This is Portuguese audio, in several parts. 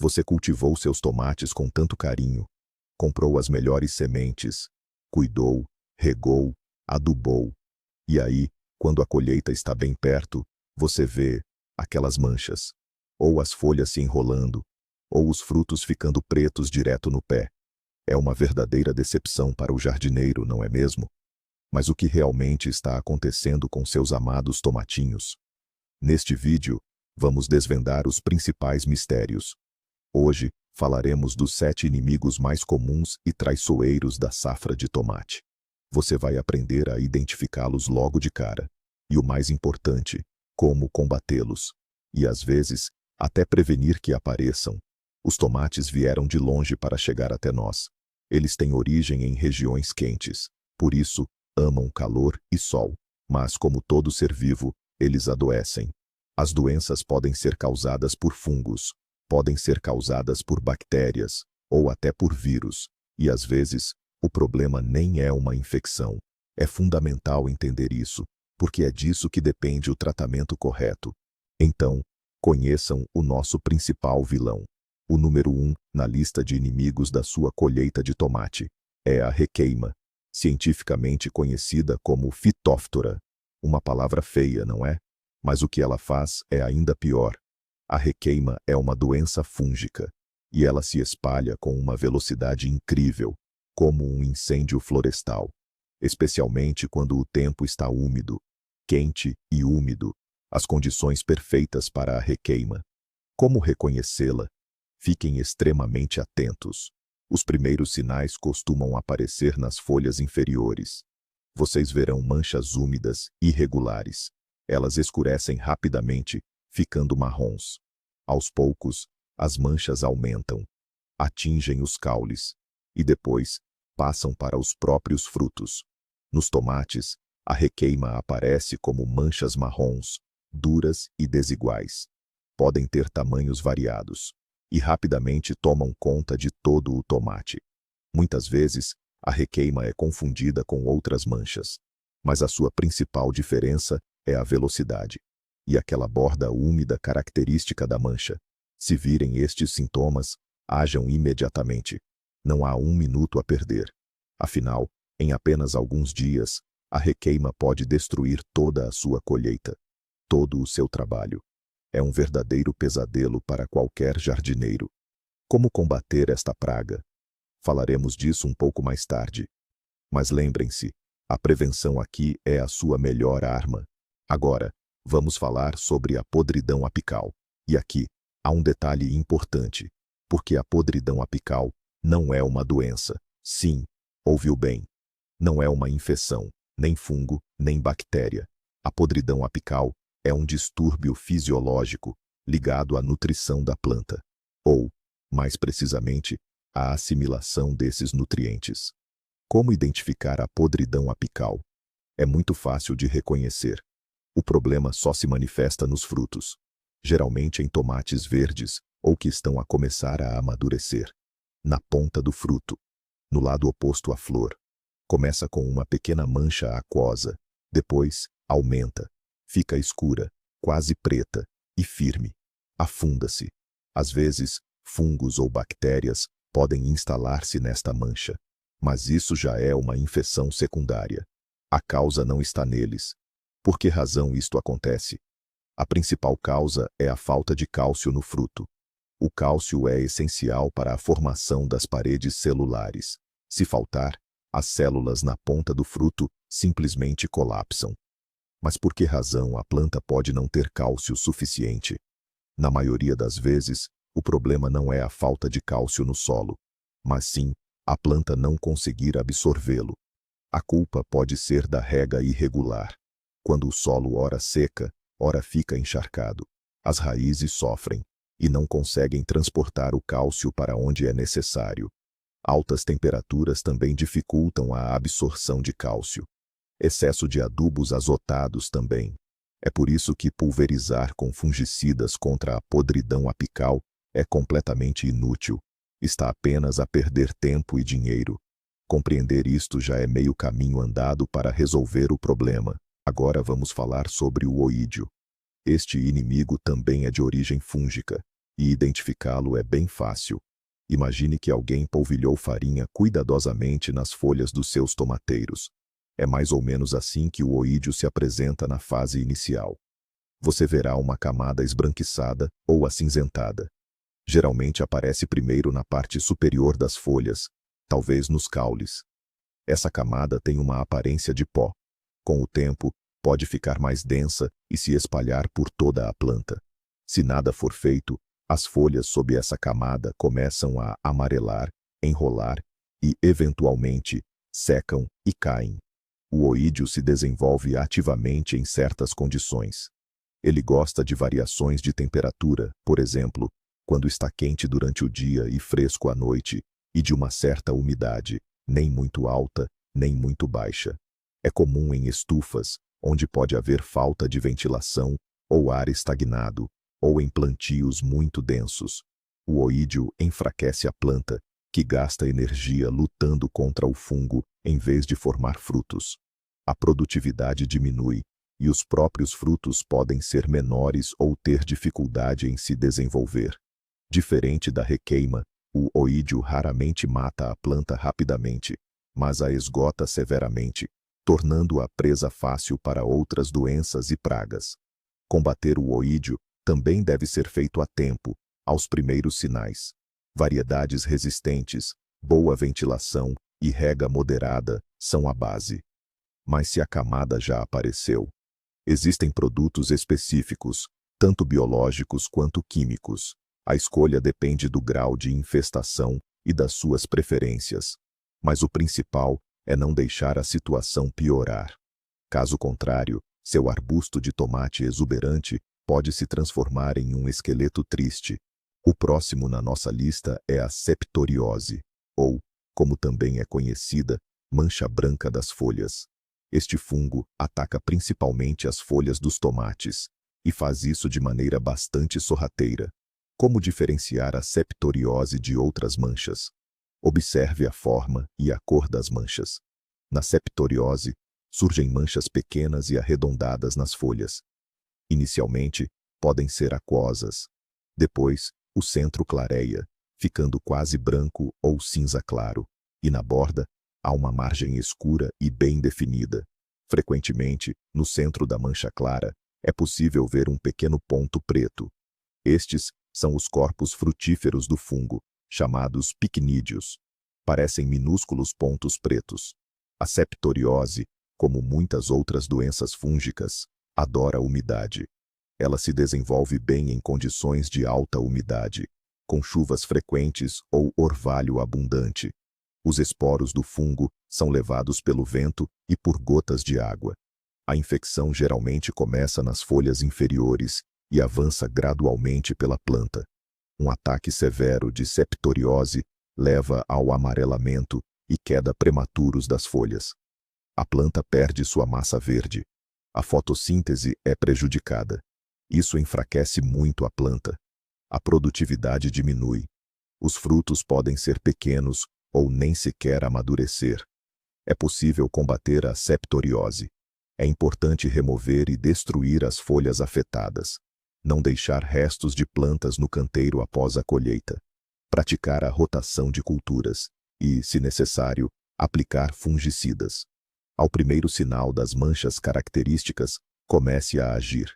Você cultivou seus tomates com tanto carinho, comprou as melhores sementes, cuidou, regou, adubou. E aí, quando a colheita está bem perto, você vê aquelas manchas, ou as folhas se enrolando, ou os frutos ficando pretos direto no pé. É uma verdadeira decepção para o jardineiro, não é mesmo? Mas o que realmente está acontecendo com seus amados tomatinhos? Neste vídeo, vamos desvendar os principais mistérios. Hoje, falaremos dos 7 inimigos mais comuns e traiçoeiros da safra de tomate. Você vai aprender a identificá-los logo de cara. E o mais importante, como combatê-los. E às vezes, até prevenir que apareçam. Os tomates vieram de longe para chegar até nós. Eles têm origem em regiões quentes. Por isso, amam calor e sol. Mas como todo ser vivo, eles adoecem. As doenças podem ser causadas por fungos, podem ser causadas por bactérias, ou até por vírus. E às vezes, o problema nem é uma infecção. É fundamental entender isso, porque é disso que depende o tratamento correto. Então, conheçam o nosso principal vilão. O número 1 na lista de inimigos da sua colheita de tomate é a requeima, cientificamente conhecida como Phytophthora. Uma palavra feia, não é? Mas o que ela faz é ainda pior. A requeima é uma doença fúngica, e ela se espalha com uma velocidade incrível, como um incêndio florestal. Especialmente quando o tempo está úmido, quente e úmido, as condições perfeitas para a requeima. Como reconhecê-la? Fiquem extremamente atentos. Os primeiros sinais costumam aparecer nas folhas inferiores. Vocês verão manchas úmidas, irregulares. Elas escurecem rapidamente, ficando marrons. Aos poucos, as manchas aumentam, atingem os caules, e depois passam para os próprios frutos. Nos tomates, a requeima aparece como manchas marrons, duras e desiguais. Podem ter tamanhos variados, e rapidamente tomam conta de todo o tomate. Muitas vezes, a requeima é confundida com outras manchas, mas a sua principal diferença é a velocidade e aquela borda úmida característica da mancha. Se virem estes sintomas, ajam imediatamente. Não há um minuto a perder. Afinal, em apenas alguns dias, a requeima pode destruir toda a sua colheita, todo o seu trabalho. É um verdadeiro pesadelo para qualquer jardineiro. Como combater esta praga? Falaremos disso um pouco mais tarde. Mas lembrem-se, a prevenção aqui é a sua melhor arma. Agora, vamos falar sobre a podridão apical. E aqui, há um detalhe importante, porque a podridão apical não é uma doença. Sim, ouviu bem. Não é uma infecção, nem fungo, nem bactéria. A podridão apical é um distúrbio fisiológico ligado à nutrição da planta, ou, mais precisamente, à assimilação desses nutrientes. Como identificar a podridão apical? É muito fácil de reconhecer. O problema só se manifesta nos frutos, geralmente em tomates verdes ou que estão a começar a amadurecer. Na ponta do fruto, no lado oposto à flor. Começa com uma pequena mancha aquosa, depois aumenta, fica escura, quase preta e firme. Afunda-se. Às vezes, fungos ou bactérias podem instalar-se nesta mancha, mas isso já é uma infecção secundária. A causa não está neles. Por que razão isto acontece? A principal causa é a falta de cálcio no fruto. O cálcio é essencial para a formação das paredes celulares. Se faltar, as células na ponta do fruto simplesmente colapsam. Mas por que razão a planta pode não ter cálcio suficiente? Na maioria das vezes, o problema não é a falta de cálcio no solo, mas sim a planta não conseguir absorvê-lo. A culpa pode ser da rega irregular. Quando o solo ora seca, ora fica encharcado. As raízes sofrem e não conseguem transportar o cálcio para onde é necessário. Altas temperaturas também dificultam a absorção de cálcio. Excesso de adubos azotados também. É por isso que pulverizar com fungicidas contra a podridão apical é completamente inútil. Está apenas a perder tempo e dinheiro. Compreender isto já é meio caminho andado para resolver o problema. Agora vamos falar sobre o oídio. Este inimigo também é de origem fúngica, e identificá-lo é bem fácil. Imagine que alguém polvilhou farinha cuidadosamente nas folhas dos seus tomateiros. É mais ou menos assim que o oídio se apresenta na fase inicial. Você verá uma camada esbranquiçada ou acinzentada. Geralmente aparece primeiro na parte superior das folhas, talvez nos caules. Essa camada tem uma aparência de pó. Com o tempo, pode ficar mais densa e se espalhar por toda a planta. Se nada for feito, as folhas sob essa camada começam a amarelar, enrolar e, eventualmente, secam e caem. O oídio se desenvolve ativamente em certas condições. Ele gosta de variações de temperatura, por exemplo, quando está quente durante o dia e fresco à noite, e de uma certa umidade, nem muito alta, nem muito baixa. É comum em estufas, onde pode haver falta de ventilação, ou ar estagnado, ou em plantios muito densos. O oídio enfraquece a planta, que gasta energia lutando contra o fungo em vez de formar frutos. A produtividade diminui, e os próprios frutos podem ser menores ou ter dificuldade em se desenvolver. Diferente da requeima, o oídio raramente mata a planta rapidamente, mas a esgota severamente, tornando-a presa fácil para outras doenças e pragas. Combater o oídio também deve ser feito a tempo, aos primeiros sinais. Variedades resistentes, boa ventilação e rega moderada são a base. Mas se a camada já apareceu, existem produtos específicos, tanto biológicos quanto químicos. A escolha depende do grau de infestação e das suas preferências. Mas o principal é não deixar a situação piorar. Caso contrário, seu arbusto de tomate exuberante pode se transformar em um esqueleto triste. O próximo na nossa lista é a septoriose, ou, como também é conhecida, mancha branca das folhas. Este fungo ataca principalmente as folhas dos tomates, e faz isso de maneira bastante sorrateira. Como diferenciar a septoriose de outras manchas? Observe a forma e a cor das manchas. Na septoriose, surgem manchas pequenas e arredondadas nas folhas. Inicialmente, podem ser aquosas. Depois, o centro clareia, ficando quase branco ou cinza claro, e na borda, há uma margem escura e bem definida. Frequentemente, no centro da mancha clara, é possível ver um pequeno ponto preto. Estes são os corpos frutíferos do fungo, chamados picnídeos. Parecem minúsculos pontos pretos. A septoriose, como muitas outras doenças fúngicas, adora a umidade. Ela se desenvolve bem em condições de alta umidade, com chuvas frequentes ou orvalho abundante. Os esporos do fungo são levados pelo vento e por gotas de água. A infecção geralmente começa nas folhas inferiores e avança gradualmente pela planta. Um ataque severo de septoriose leva ao amarelamento e queda prematuros das folhas. A planta perde sua massa verde. A fotossíntese é prejudicada. Isso enfraquece muito a planta. A produtividade diminui. Os frutos podem ser pequenos ou nem sequer amadurecer. É possível combater a septoriose. É importante remover e destruir as folhas afetadas. Não deixar restos de plantas no canteiro após a colheita. Praticar a rotação de culturas e, se necessário, aplicar fungicidas. Ao primeiro sinal das manchas características, comece a agir.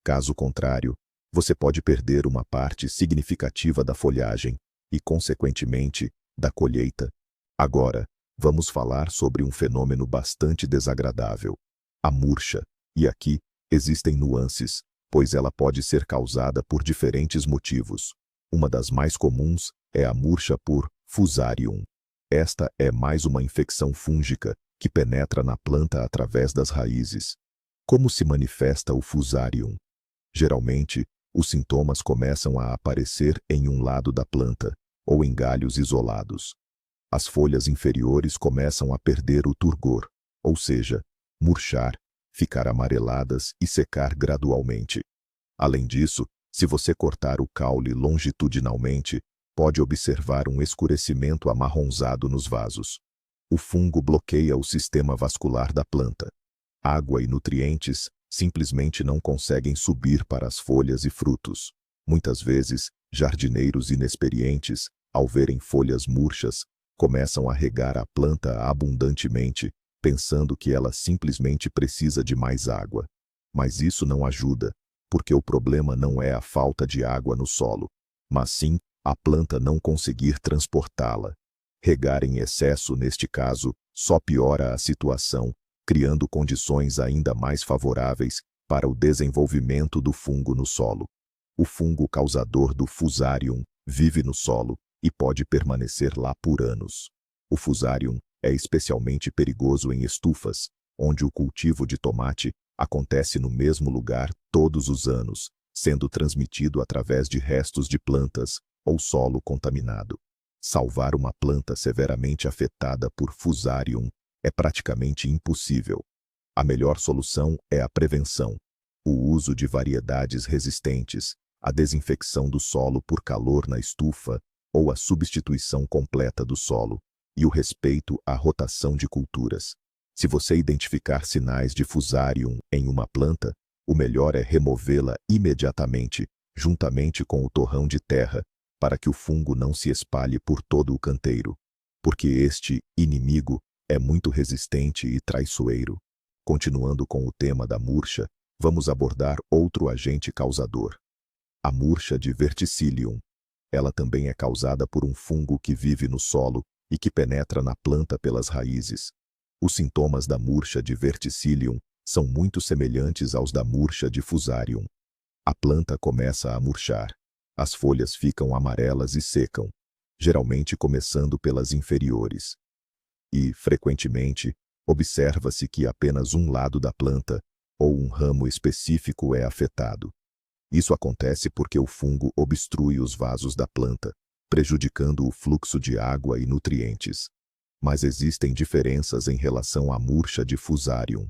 Caso contrário, você pode perder uma parte significativa da folhagem e, consequentemente, da colheita. Agora, vamos falar sobre um fenômeno bastante desagradável, a murcha. E aqui, existem nuances, pois ela pode ser causada por diferentes motivos. Uma das mais comuns é a murcha por Fusarium. Esta é mais uma infecção fúngica que penetra na planta através das raízes. Como se manifesta o Fusarium? Geralmente, os sintomas começam a aparecer em um lado da planta, ou em galhos isolados. As folhas inferiores começam a perder o turgor, ou seja, murchar, ficar amareladas e secar gradualmente. Além disso, se você cortar o caule longitudinalmente, pode observar um escurecimento amarronzado nos vasos. O fungo bloqueia o sistema vascular da planta. Água e nutrientes simplesmente não conseguem subir para as folhas e frutos. Muitas vezes, jardineiros inexperientes, ao verem folhas murchas, começam a regar a planta abundantemente, pensando que ela simplesmente precisa de mais água. Mas isso não ajuda, porque o problema não é a falta de água no solo, mas sim a planta não conseguir transportá-la. Regar em excesso, neste caso, só piora a situação, criando condições ainda mais favoráveis para o desenvolvimento do fungo no solo. O fungo causador do Fusarium vive no solo e pode permanecer lá por anos. O Fusarium é especialmente perigoso em estufas, onde o cultivo de tomate acontece no mesmo lugar todos os anos, sendo transmitido através de restos de plantas ou solo contaminado. Salvar uma planta severamente afetada por Fusarium é praticamente impossível. A melhor solução é a prevenção, o uso de variedades resistentes, a desinfecção do solo por calor na estufa ou a substituição completa do solo, e o respeito à rotação de culturas. Se você identificar sinais de Fusarium em uma planta, o melhor é removê-la imediatamente, juntamente com o torrão de terra, para que o fungo não se espalhe por todo o canteiro, porque este inimigo é muito resistente e traiçoeiro. Continuando com o tema da murcha, vamos abordar outro agente causador, a murcha de Verticillium. Ela também é causada por um fungo que vive no solo e que penetra na planta pelas raízes. Os sintomas da murcha de Verticillium são muito semelhantes aos da murcha de Fusarium. A planta começa a murchar. As folhas ficam amarelas e secam, geralmente começando pelas inferiores. E, frequentemente, observa-se que apenas um lado da planta, ou um ramo específico, é afetado. Isso acontece porque o fungo obstrui os vasos da planta, prejudicando o fluxo de água e nutrientes. Mas existem diferenças em relação à murcha de Fusarium.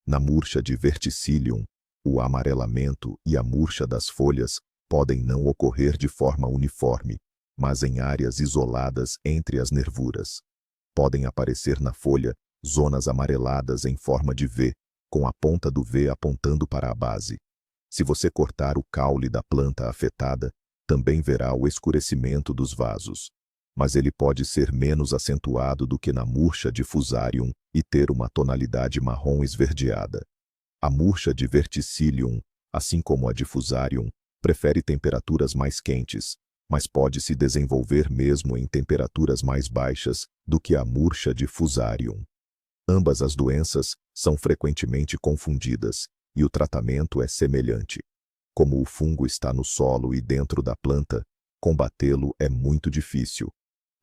Na murcha de Verticillium, o amarelamento e a murcha das folhas podem não ocorrer de forma uniforme, mas em áreas isoladas entre as nervuras. Podem aparecer na folha zonas amareladas em forma de V, com a ponta do V apontando para a base. Se você cortar o caule da planta afetada, também verá o escurecimento dos vasos. Mas ele pode ser menos acentuado do que na murcha de Fusarium e ter uma tonalidade marrom esverdeada. A murcha de Verticillium, assim como a de Fusarium, prefere temperaturas mais quentes, mas pode se desenvolver mesmo em temperaturas mais baixas do que a murcha de Fusarium. Ambas as doenças são frequentemente confundidas, e o tratamento é semelhante. Como o fungo está no solo e dentro da planta, combatê-lo é muito difícil.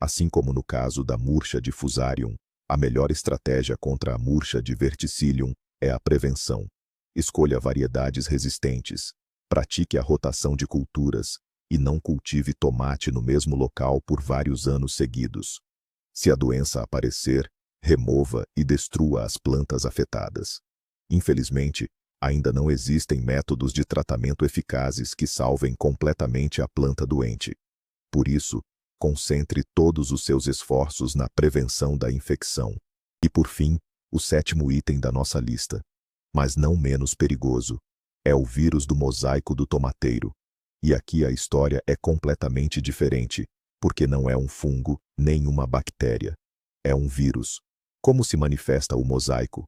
Assim como no caso da murcha de Fusarium, a melhor estratégia contra a murcha de Verticillium é a prevenção. Escolha variedades resistentes, pratique a rotação de culturas e não cultive tomate no mesmo local por vários anos seguidos. Se a doença aparecer, remova e destrua as plantas afetadas. Infelizmente, ainda não existem métodos de tratamento eficazes que salvem completamente a planta doente. Por isso, concentre todos os seus esforços na prevenção da infecção. E por fim, o sétimo item da nossa lista, mas não menos perigoso, é o vírus do mosaico do tomateiro. E aqui a história é completamente diferente, porque não é um fungo, nem uma bactéria. É um vírus. Como se manifesta o mosaico?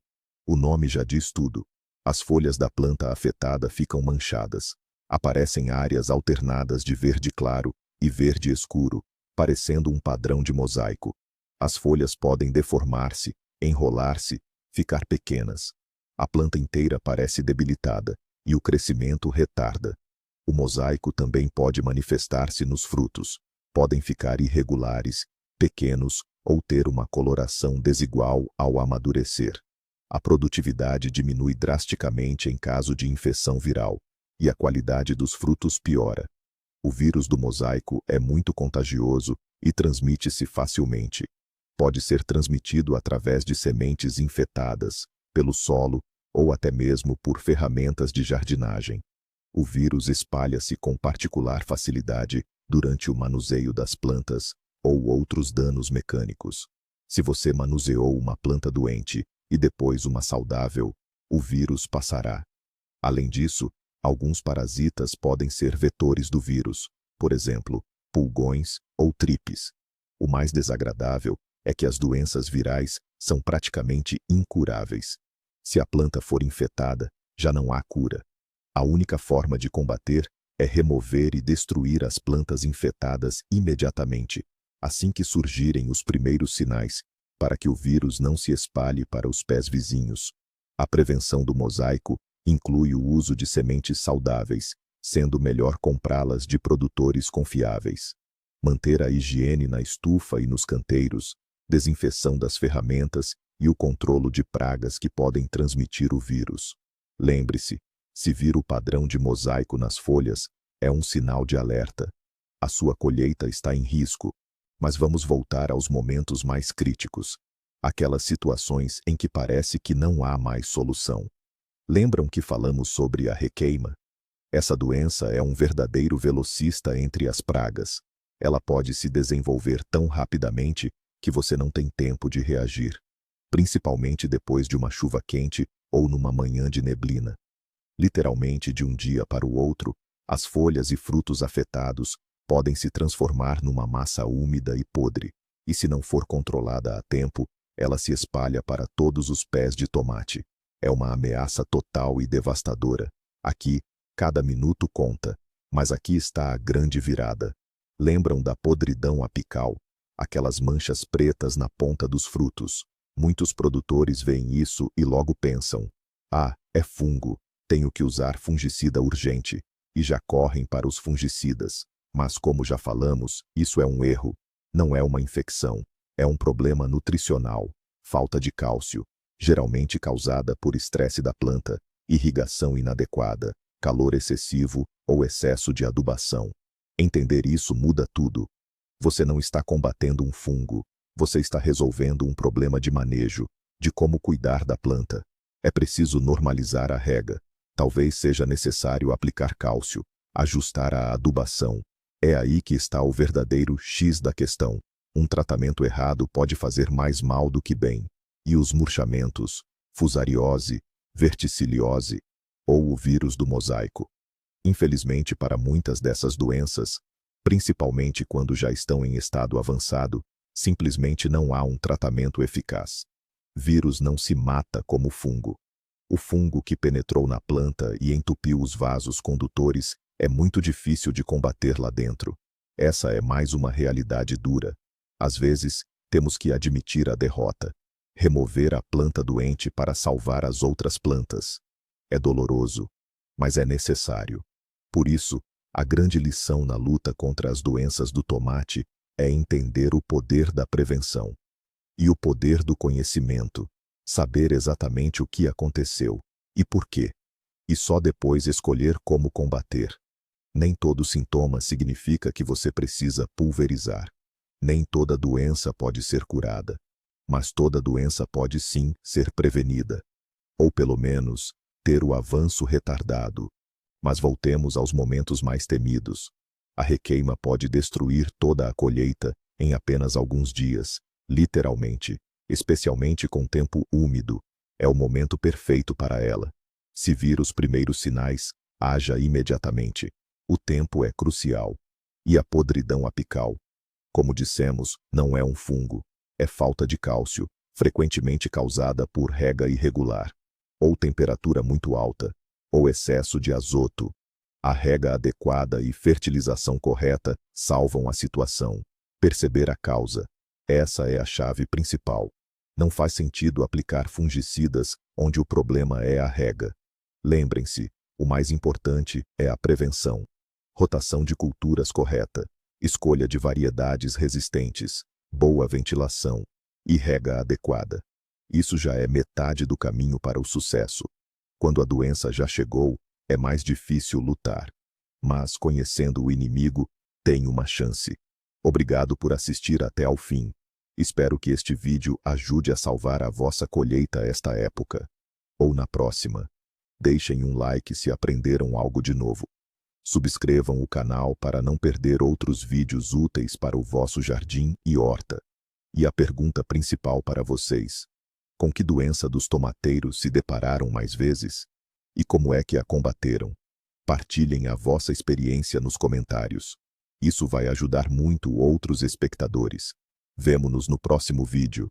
O nome já diz tudo. As folhas da planta afetada ficam manchadas. Aparecem áreas alternadas de verde claro e verde escuro, parecendo um padrão de mosaico. As folhas podem deformar-se, enrolar-se, ficar pequenas. A planta inteira parece debilitada e o crescimento retarda. O mosaico também pode manifestar-se nos frutos. Podem ficar irregulares, pequenos ou ter uma coloração desigual ao amadurecer. A produtividade diminui drasticamente em caso de infecção viral, e a qualidade dos frutos piora. O vírus do mosaico é muito contagioso e transmite-se facilmente. Pode ser transmitido através de sementes infectadas, pelo solo ou até mesmo por ferramentas de jardinagem. O vírus espalha-se com particular facilidade durante o manuseio das plantas ou outros danos mecânicos. Se você manuseou uma planta doente e depois uma saudável, o vírus passará. Além disso, Alguns parasitas podem ser vetores do vírus, por exemplo, pulgões ou tripes. O mais desagradável é que as doenças virais são praticamente incuráveis. Se a planta for infectada, já não há cura. A única forma de combater é remover e destruir as plantas infectadas imediatamente, assim que surgirem os primeiros sinais, para que o vírus não se espalhe para os pés vizinhos. A prevenção do mosaico inclui o uso de sementes saudáveis, sendo melhor comprá-las de produtores confiáveis. Manter a higiene na estufa e nos canteiros, desinfecção das ferramentas e o controle de pragas que podem transmitir o vírus. Lembre-se, se vir o padrão de mosaico nas folhas, é um sinal de alerta. A sua colheita está em risco. Mas vamos voltar aos momentos mais críticos, aquelas situações em que parece que não há mais solução. Lembram que falamos sobre a requeima? Essa doença é um verdadeiro velocista entre as pragas. Ela pode se desenvolver tão rapidamente que você não tem tempo de reagir, principalmente depois de uma chuva quente ou numa manhã de neblina. Literalmente, de um dia para o outro, as folhas e frutos afetados podem se transformar numa massa úmida e podre, e se não for controlada a tempo, ela se espalha para todos os pés de tomate. É uma ameaça total e devastadora. Aqui, cada minuto conta, mas aqui está a grande virada. Lembram da podridão apical? Aquelas manchas pretas na ponta dos frutos. Muitos produtores veem isso e logo pensam: ah, é fungo, tenho que usar fungicida urgente, e já correm para os fungicidas. Mas como já falamos, isso é um erro. Não é uma infecção. É um problema nutricional. Falta de cálcio, geralmente causada por estresse da planta, irrigação inadequada, calor excessivo ou excesso de adubação. Entender isso muda tudo. Você não está combatendo um fungo. Você está resolvendo um problema de manejo, de como cuidar da planta. É preciso normalizar a rega. Talvez seja necessário aplicar cálcio, ajustar a adubação. É aí que está o verdadeiro X da questão. Um tratamento errado pode fazer mais mal do que bem. E os murchamentos, fusariose, verticiliose, ou o vírus do mosaico. Infelizmente, para muitas dessas doenças, principalmente quando já estão em estado avançado, simplesmente não há um tratamento eficaz. Vírus não se mata como fungo. O fungo que penetrou na planta e entupiu os vasos condutores é muito difícil de combater lá dentro. Essa é mais uma realidade dura. Às vezes, temos que admitir a derrota. Remover a planta doente para salvar as outras plantas. É doloroso, mas é necessário. Por isso, a grande lição na luta contra as doenças do tomate é entender o poder da prevenção. E o poder do conhecimento. Saber exatamente o que aconteceu e por quê. E só depois escolher como combater. Nem todo sintoma significa que você precisa pulverizar. Nem toda doença pode ser curada. Mas toda doença pode sim ser prevenida. Ou pelo menos, ter o avanço retardado. Mas voltemos aos momentos mais temidos. A requeima pode destruir toda a colheita em apenas alguns dias, literalmente, especialmente com tempo úmido. É o momento perfeito para ela. Se vir os primeiros sinais, haja imediatamente. O tempo é crucial. E a podridão apical? Como dissemos, não é um fungo. É falta de cálcio, frequentemente causada por rega irregular, ou temperatura muito alta, ou excesso de azoto. A rega adequada e fertilização correta salvam a situação. Perceber a causa. Essa é a chave principal. Não faz sentido aplicar fungicidas onde o problema é a rega. Lembrem-se, o mais importante é a prevenção. Rotação de culturas correta, escolha de variedades resistentes, boa ventilação e rega adequada. Isso já é metade do caminho para o sucesso. Quando a doença já chegou, é mais difícil lutar. Mas, conhecendo o inimigo, tem uma chance. Obrigado por assistir até ao fim. Espero que este vídeo ajude a salvar a vossa colheita esta época. Ou na próxima. Deixem um like se aprenderam algo de novo. Subscrevam o canal para não perder outros vídeos úteis para o vosso jardim e horta. E a pergunta principal para vocês: com que doença dos tomateiros se depararam mais vezes? E como é que a combateram? Partilhem a vossa experiência nos comentários. Isso vai ajudar muito outros espectadores. Vemo-nos no próximo vídeo.